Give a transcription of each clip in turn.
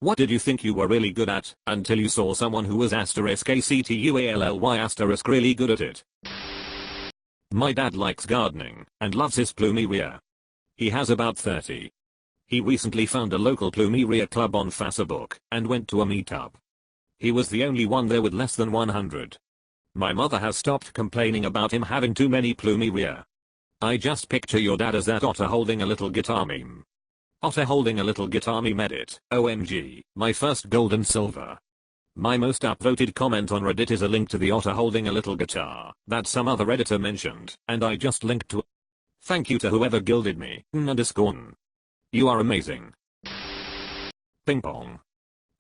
What did you think you were really good at until you saw someone who was *ACTUALLY* really good at it? My dad likes gardening and loves his plumeria. He has about 30. He recently found a local plumeria club on Facebook and went to a meetup. He was the only one there with less than 100. My mother has stopped complaining about him having too many plumeria. I just picture your dad as that otter holding a little guitar meme. Otter holding a little guitar meme edit. OMG, my first gold and silver. My most upvoted comment on Reddit is a link to the otter holding a little guitar that some other editor mentioned, and I just linked to it. Thank you to whoever gilded me. _n. You are amazing. Ping pong.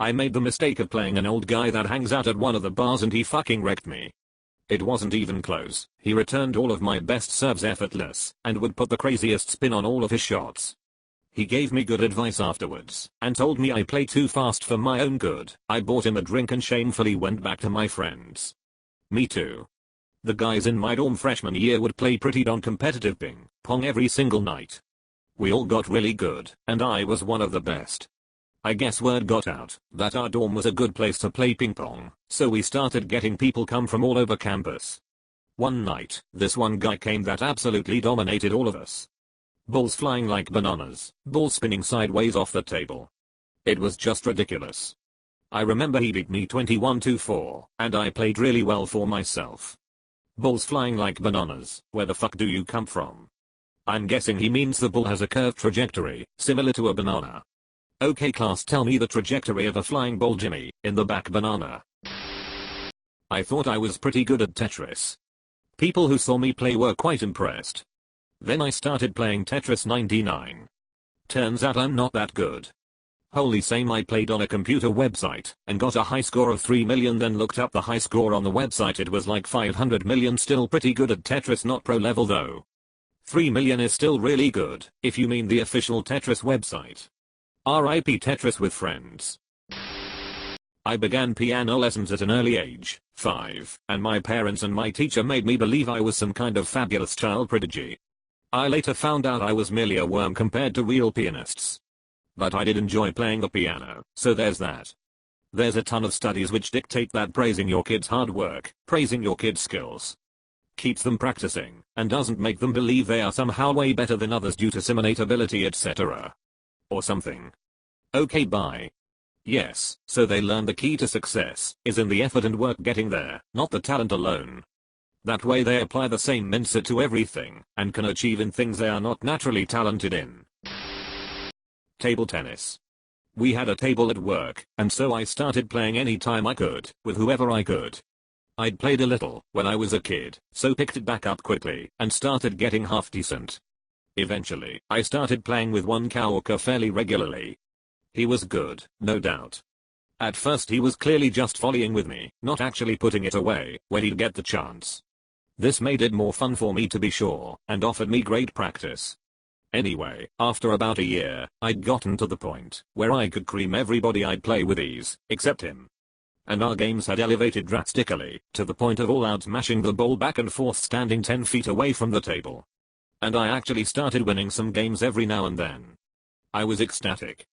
I made the mistake of playing an old guy that hangs out at one of the bars and he fucking wrecked me. It wasn't even close. He returned all of my best serves effortless and would put the craziest spin on all of his shots. He gave me good advice afterwards and told me I play too fast for my own good. I bought him a drink and shamefully went back to my friends. Me too. The guys in my dorm freshman year would play pretty darn competitive ping pong every single night. We all got really good and I was one of the best. I guess word got out that our dorm was a good place to play ping pong, so we started getting people come from all over campus. One night, this one guy came that absolutely dominated all of us. Balls flying like bananas, balls spinning sideways off the table. It was just ridiculous. I remember he beat me 21-4, and I played really well for myself. Balls flying like bananas, where the fuck do you come from? I'm guessing he means the ball has a curved trajectory, similar to a banana. Okay class, tell me the trajectory of a flying ball, Jimmy, in the back banana. I thought I was pretty good at Tetris. People who saw me play were quite impressed. Then I started playing Tetris 99. Turns out I'm not that good. Holy same, I played on a computer website and got a high score of 3 million, then looked up the high score on the website, it was like 500 million, still pretty good at Tetris, not pro level though. 3 million is still really good, if you mean the official Tetris website. RIP Tetris with friends. I began piano lessons at an early age, 5, and my parents and my teacher made me believe I was some kind of fabulous child prodigy. I later found out I was merely a worm compared to real pianists. But I did enjoy playing the piano, so there's that. There's a ton of studies which dictate that praising your kids' hard work, praising your kids' skills, keeps them practicing, and doesn't make them believe they are somehow way better than others due to simulate ability, etc. Or something. Okay, bye. Yes, so they learn the key to success is in the effort and work getting there, not the talent alone. That way they apply the same mindset to everything and can achieve in things they are not naturally talented in. Table tennis. We had a table at work, and so I started playing any time I could, with whoever I could. I'd played a little when I was a kid, so picked it back up quickly and started getting half decent. Eventually, I started playing with one coworker fairly regularly. He was good, no doubt. At first he was clearly just volleying with me, not actually putting it away when he'd get the chance. This made it more fun for me to be sure, and offered me great practice. Anyway, after about a year, I'd gotten to the point where I could cream everybody I'd play with ease, except him. And our games had elevated drastically, to the point of all out smashing the ball back and forth standing 10 feet away from the table. And I actually started winning some games every now and then. I was ecstatic.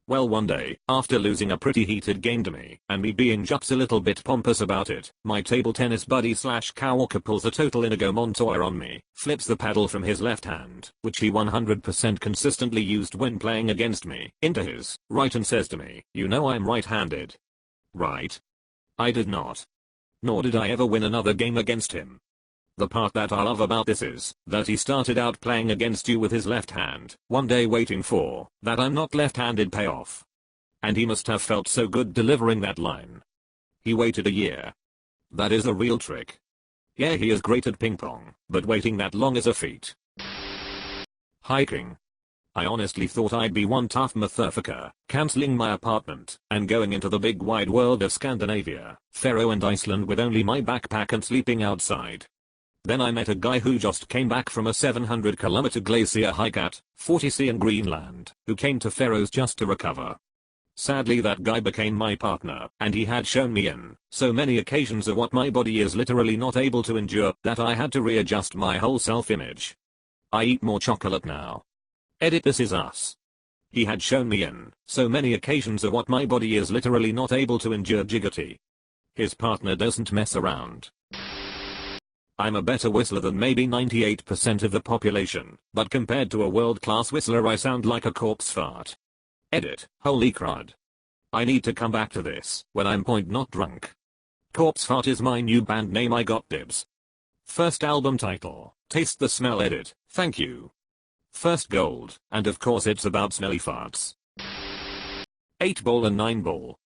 Well, one day, after losing a pretty heated game to me, and me being just a little bit pompous about it, my table tennis buddy / coworker pulls a total Inigo Montoya on me, flips the paddle from his left hand, which he 100% consistently used when playing against me, into his right and says to me, "You know I'm right-handed. Right?" I did not. Nor did I ever win another game against him. The part that I love about this is that he started out playing against you with his left hand, one day waiting for that "I'm not left-handed" payoff. And he must have felt so good delivering that line. He waited a year. That is a real trick. Yeah, he is great at ping pong, but waiting that long is a feat. Hiking. I honestly thought I'd be one tough motherfucker, cancelling my apartment and going into the big wide world of Scandinavia, Faroe and Iceland with only my backpack and sleeping outside. Then I met a guy who just came back from a 700-kilometer glacier hike at 40°C in Greenland, who came to Faroes just to recover. Sadly, that guy became my partner, and he had shown me in so many occasions of what my body is literally not able to endure that I had to readjust my whole self-image. I eat more chocolate now. Edit, this is us. He had shown me in so many occasions of what my body is literally not able to endure. Jiggity. His partner doesn't mess around. I'm a better whistler than maybe 98% of the population, but compared to a world-class whistler I sound like a corpse fart. Edit. Holy crud. I need to come back to this when I'm not drunk. Corpse Fart is my new band name. I got dibs. First album title, Taste the Smell. Edit. Thank you. First gold, and of course it's about smelly farts. 8 ball and 9 ball.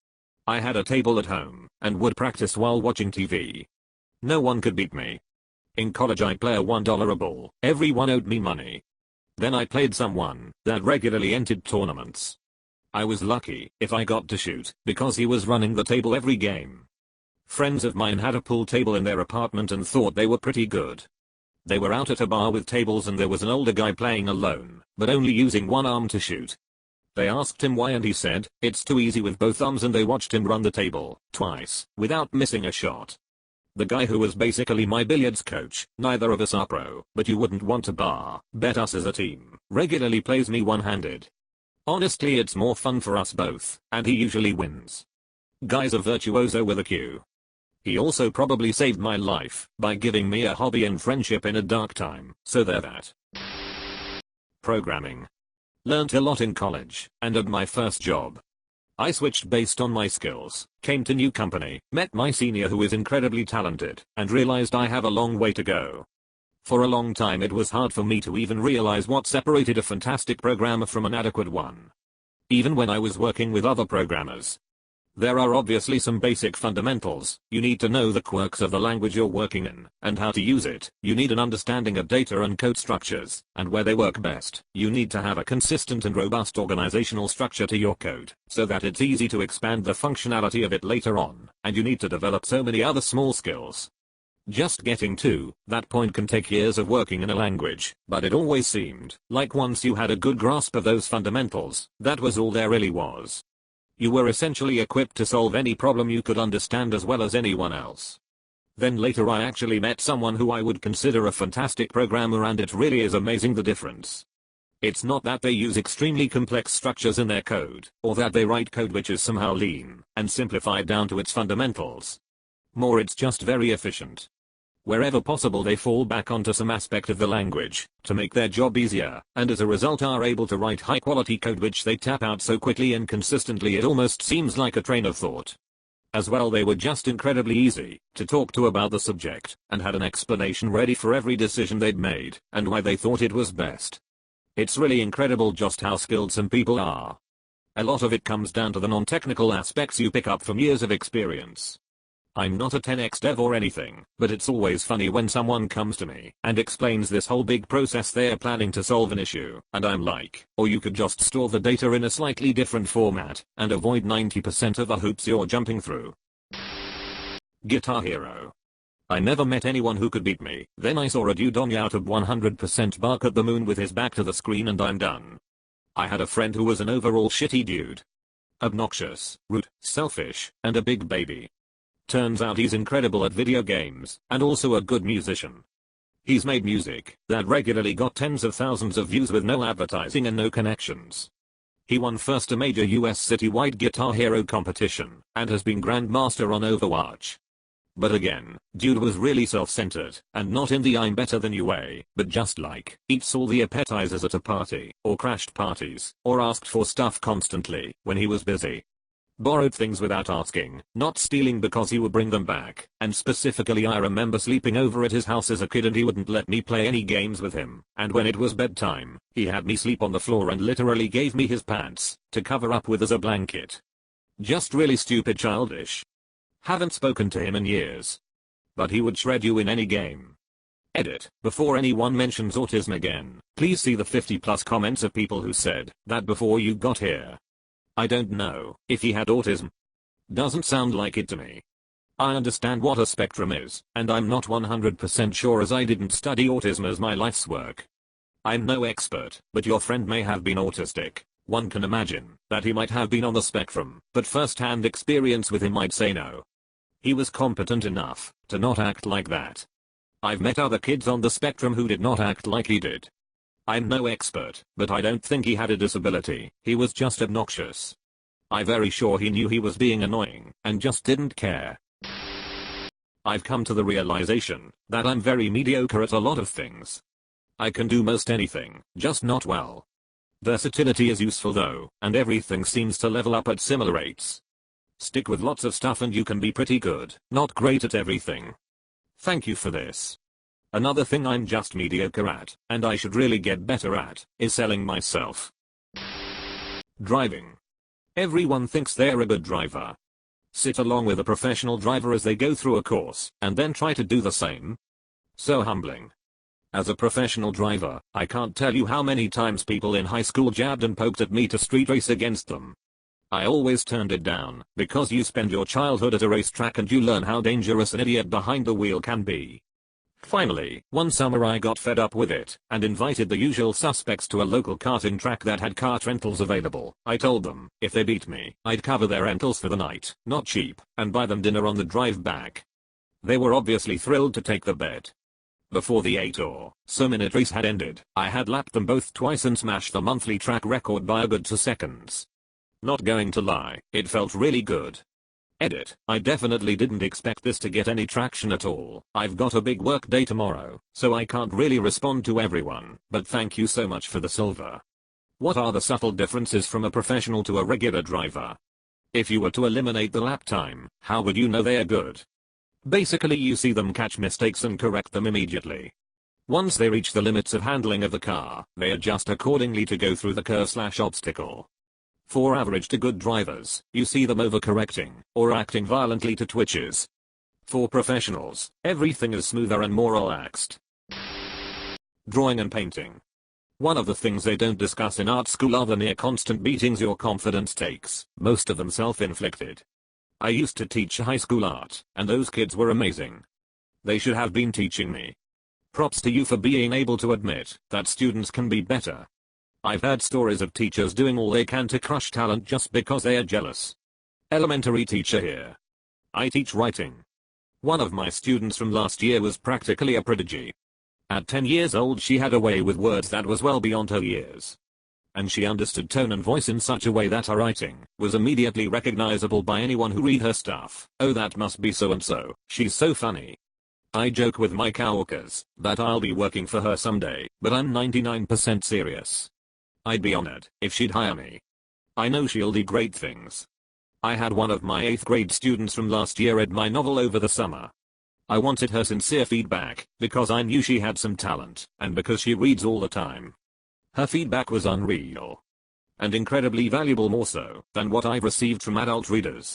I had a table at home, and would practice while watching TV. No one could beat me. In college I play a $1 a ball, everyone owed me money. Then I played someone that regularly entered tournaments. I was lucky if I got to shoot, because he was running the table every game. Friends of mine had a pool table in their apartment and thought they were pretty good. They were out at a bar with tables and there was an older guy playing alone, but only using one arm to shoot. They asked him why and he said, it's too easy with both arms, and they watched him run the table, twice, without missing a shot. The guy who was basically my billiards coach, neither of us are pro, but you wouldn't want to bet us as a team, regularly plays me one-handed. Honestly it's more fun for us both, and he usually wins. Guy's a virtuoso with a Q. He also probably saved my life by giving me a hobby and friendship in a dark time, so there that. Programming. Learned a lot in college, and at my first job. I switched based on my skills, came to new company, met my senior who is incredibly talented, and realized I have a long way to go. For a long time it was hard for me to even realize what separated a fantastic programmer from an adequate one. Even when I was working with other programmers. There are obviously some basic fundamentals. You need to know the quirks of the language you're working in, and how to use it. You need an understanding of data and code structures, and where they work best. You need to have a consistent and robust organizational structure to your code, so that it's easy to expand the functionality of it later on, and you need to develop so many other small skills. Just getting to that point can take years of working in a language, but it always seemed like once you had a good grasp of those fundamentals, that was all there really was. You were essentially equipped to solve any problem you could understand as well as anyone else. Then later I actually met someone who I would consider a fantastic programmer, and it really is amazing the difference. It's not that they use extremely complex structures in their code, or that they write code which is somehow lean and simplified down to its fundamentals. More, it's just very efficient. Wherever possible they fall back onto some aspect of the language to make their job easier, and as a result are able to write high quality code which they tap out so quickly and consistently it almost seems like a train of thought. As well, they were just incredibly easy to talk to about the subject, and had an explanation ready for every decision they'd made, and why they thought it was best. It's really incredible just how skilled some people are. A lot of it comes down to the non-technical aspects you pick up from years of experience. I'm not a 10x dev or anything, but it's always funny when someone comes to me and explains this whole big process they're planning to solve an issue, and I'm like, or you could just store the data in a slightly different format and avoid 90% of the hoops you're jumping through. Guitar Hero. I never met anyone who could beat me. Then I saw a dude on out of 100% bark at the moon with his back to the screen and I'm done. I had a friend who was an overall shitty dude. Obnoxious, rude, selfish, and a big baby. Turns out he's incredible at video games, and also a good musician. He's made music that regularly got tens of thousands of views with no advertising and no connections. He won first a major US citywide Guitar Hero competition, and has been Grandmaster on Overwatch. But again, dude was really self-centered, and not in the I'm better than you way, but just like, eats all the appetizers at a party, or crashed parties, or asked for stuff constantly when he was busy. Borrowed things without asking, not stealing because he would bring them back, and specifically I remember sleeping over at his house as a kid and he wouldn't let me play any games with him, and when it was bedtime, he had me sleep on the floor and literally gave me his pants to cover up with as a blanket. Just really stupid, childish. Haven't spoken to him in years. But he would shred you in any game. Edit. Before anyone mentions autism again, please see the 50+ comments of people who said that before you got here. I don't know if he had autism. Doesn't sound like it to me. I understand what a spectrum is, and I'm not 100% sure as I didn't study autism as my life's work. I'm no expert, but your friend may have been autistic. One can imagine that he might have been on the spectrum, but first-hand experience with him might say no. He was competent enough to not act like that. I've met other kids on the spectrum who did not act like he did. I'm no expert, but I don't think he had a disability, he was just obnoxious. I'm very sure he knew he was being annoying, and just didn't care. I've come to the realization that I'm very mediocre at a lot of things. I can do most anything, just not well. Versatility is useful though, and everything seems to level up at similar rates. Stick with lots of stuff and you can be pretty good, not great at everything. Thank you for this. Another thing I'm just mediocre at, and I should really get better at, is selling myself. Driving. Everyone thinks they're a good driver. Sit along with a professional driver as they go through a course, and then try to do the same. So humbling. As a professional driver, I can't tell you how many times people in high school jabbed and poked at me to street race against them. I always turned it down, because you spend your childhood at a racetrack and you learn how dangerous an idiot behind the wheel can be. Finally, one summer I got fed up with it, and invited the usual suspects to a local karting track that had kart rentals available. I told them, if they beat me, I'd cover their rentals for the night, not cheap, and buy them dinner on the drive back. They were obviously thrilled to take the bet. Before the 8 or so minute race had ended, I had lapped them both twice and smashed the monthly track record by a good 2 seconds. Not going to lie, it felt really good. Edit, I definitely didn't expect this to get any traction at all. I've got a big work day tomorrow, so I can't really respond to everyone, but thank you so much for the silver. What are the subtle differences from a professional to a regular driver? If you were to eliminate the lap time, how would you know they are good? Basically you see them catch mistakes and correct them immediately. Once they reach the limits of handling of the car, they adjust accordingly to go through the curve/obstacle. For average to good drivers, you see them overcorrecting, or acting violently to twitches. For professionals, everything is smoother and more relaxed. Drawing and painting. One of the things they don't discuss in art school are the near constant beatings your confidence takes, most of them self-inflicted. I used to teach high school art, and those kids were amazing. They should have been teaching me. Props to you for being able to admit that students can be better. I've heard stories of teachers doing all they can to crush talent just because they are jealous. Elementary teacher here. I teach writing. One of my students from last year was practically a prodigy. At 10 years old she had a way with words that was well beyond her years. And she understood tone and voice in such a way that her writing was immediately recognizable by anyone who read her stuff. Oh, that must be so and so, she's so funny. I joke with my coworkers that I'll be working for her someday, but I'm 99% serious. I'd be honored if she'd hire me. I know she'll do great things. I had one of my 8th grade students from last year read my novel over the summer. I wanted her sincere feedback because I knew she had some talent, and because she reads all the time. Her feedback was unreal. And incredibly valuable, more so than what I've received from adult readers.